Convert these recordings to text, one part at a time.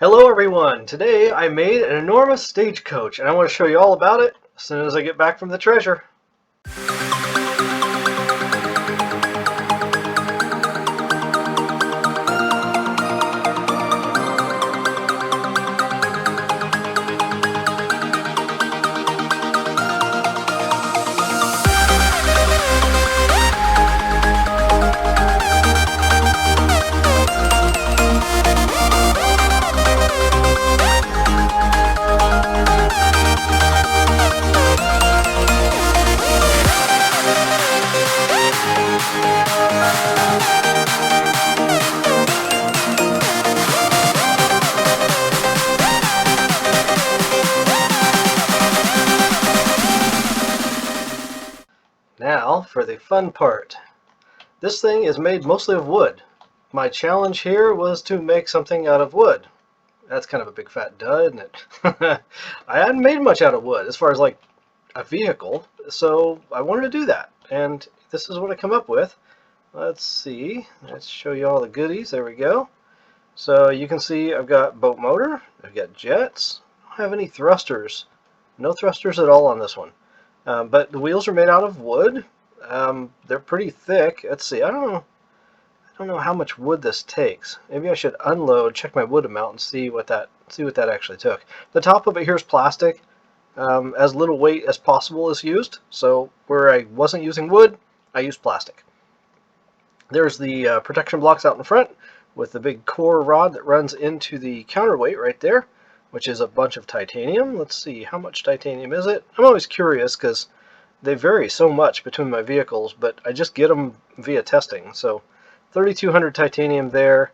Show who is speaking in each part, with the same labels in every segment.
Speaker 1: Hello everyone! Today I made an enormous stagecoach and I want to show you all about it as soon as I get back from the treasure. Now for the fun part. This thing is made mostly of wood. My challenge here was to make something out of wood. That's kind of a big fat duh, isn't it? I hadn't made much out of wood as far as like a vehicle, so I wanted to do that. And this is what I come up with. Let's see. Let's show you all the goodies. There we go. So you can see I've got boat motor. I've got jets. I don't have any thrusters. No thrusters at all on this one. But the wheels are made out of wood. They're pretty thick. Let's see. I don't know how much wood this takes. Maybe I should unload, check my wood amount, and see what that actually took. The top of it here is plastic. As little weight as possible is used. So where I wasn't using wood, I used plastic. There's the protection blocks out in front with the big core rod that runs into the counterweight right there, which is a bunch of titanium. Let's see, how much titanium is it? I'm always curious because they vary so much between my vehicles, but I just get them via testing. So 3,200 titanium there.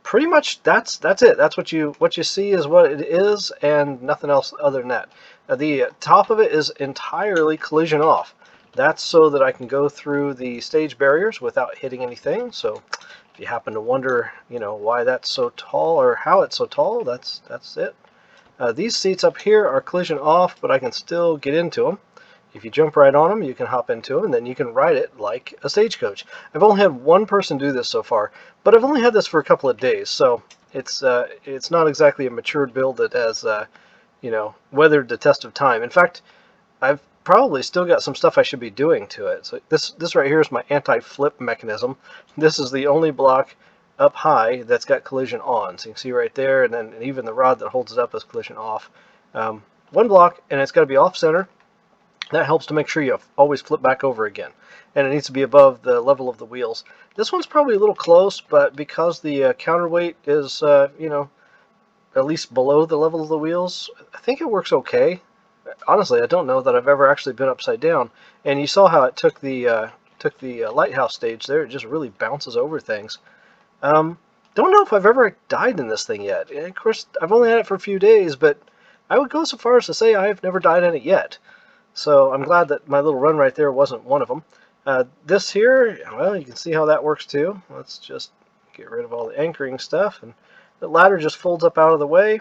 Speaker 1: Pretty much that's it. That's what you see is what it is, and nothing else other than that. The top of it is entirely collision off. That's so that I can go through the stage barriers without hitting anything. So if you happen to wonder, why that's so tall or how it's so tall, that's it. These seats up here are collision off, but I can still get into them. If you jump right on them, you can hop into them, and then you can ride it like a stagecoach. I've only had one person do this so far, but I've only had this for a couple of days, so it's not exactly a matured build that has weathered the test of time. In fact, I've probably still got some stuff I should be doing to it. So this right here is my anti-flip mechanism. This is the only block up high that's got collision on. So you can see right there, and even the rod that holds it up is collision off. One block, and it's got to be off center. That helps to make sure you always flip back over again. And it needs to be above the level of the wheels. This one's probably a little close, but because the counterweight is, at least below the level of the wheels, I think it works okay. Honestly, I don't know that I've ever actually been upside down. And you saw how it took the lighthouse stage there. It just really bounces over things. Don't know if I've ever died in this thing yet. And of course, I've only had it for a few days, but I would go so far as to say I've never died in it yet. So I'm glad that my little run right there wasn't one of them. This here, well, you can see how that works too. Let's just get rid of all the anchoring stuff. And the ladder just folds up out of the way.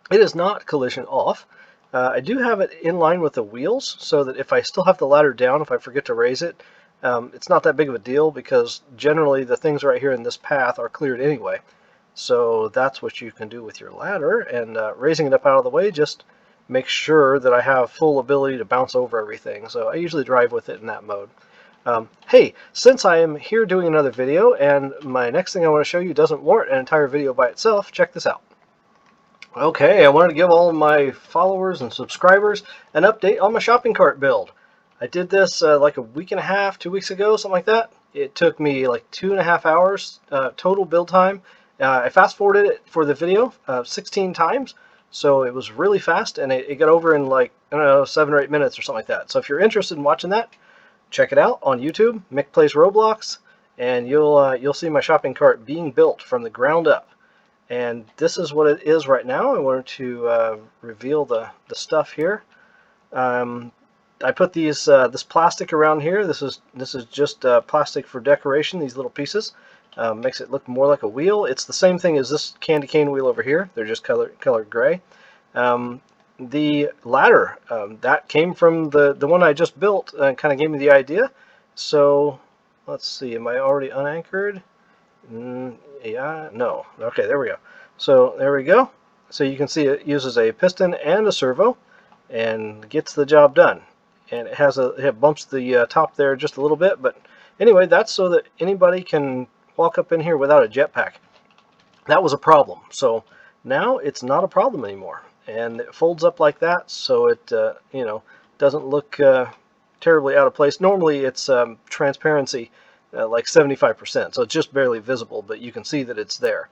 Speaker 1: It is not collision off. I do have it in line with the wheels, so that if I still have the ladder down, if I forget to raise it, it's not that big of a deal, because generally the things right here in this path are cleared anyway. So that's what you can do with your ladder, and raising it up out of the way just makes sure that I have full ability to bounce over everything. So I usually drive with it in that mode. Hey, since I am here doing another video, and my next thing I want to show you doesn't warrant an entire video by itself, check this out. Okay, I wanted to give all of my followers and subscribers an update on my shopping cart build. I did this like a week and a half, 2 weeks ago, something like that. It took me like 2.5 hours total build time. I fast forwarded it for the video 16 times, so it was really fast, and it got over in like, I don't know, 7 or 8 minutes or something like that. So if you're interested in watching that, check it out on YouTube, Mick Plays Roblox, and you'll see my shopping cart being built from the ground up. And this is what it is right now. I wanted to reveal the stuff here. I put these this plastic around here. This is just plastic for decoration. These little pieces makes it look more like a wheel. It's the same thing as this candy cane wheel over here. They're just colored gray. The ladder that came from the one I just built, kind of gave me the idea. So let's see. Am I already unanchored? Yeah, no. Okay, there we go. So there we go. So you can see it uses a piston and a servo and gets the job done. And it bumps the top there just a little bit, but anyway, that's so that anybody can walk up in here without a jetpack. That was a problem. So now it's not a problem anymore, and it folds up like that, so it doesn't look terribly out of place. Normally it's transparency like 75%, so it's just barely visible, but you can see that it's there.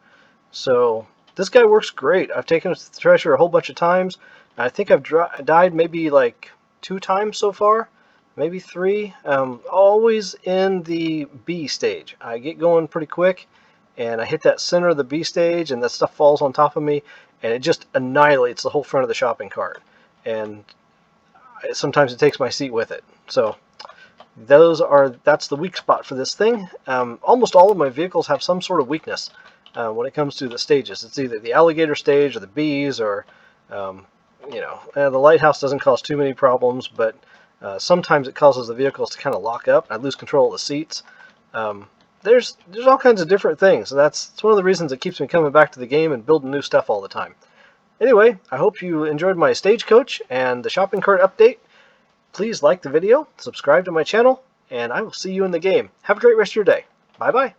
Speaker 1: So this guy works great. I've taken it to the treasure a whole bunch of times. I think I've died maybe like 2 times so far, maybe 3. Always in the B stage. I get going pretty quick, and I hit that center of the B stage, and that stuff falls on top of me, and it just annihilates the whole front of the shopping cart. And sometimes it takes my seat with it. So that's the weak spot for this thing. Almost all of my vehicles have some sort of weakness when it comes to the stages. It's either the alligator stage or the bees, or the lighthouse doesn't cause too many problems, but sometimes it causes the vehicles to kind of lock up. I lose control of the seats. There's all kinds of different things. So it's one of the reasons it keeps me coming back to the game and building new stuff all the time. Anyway, I hope you enjoyed my stagecoach and the shopping cart update. Please like the video, subscribe to my channel, and I will see you in the game. Have a great rest of your day. Bye-bye.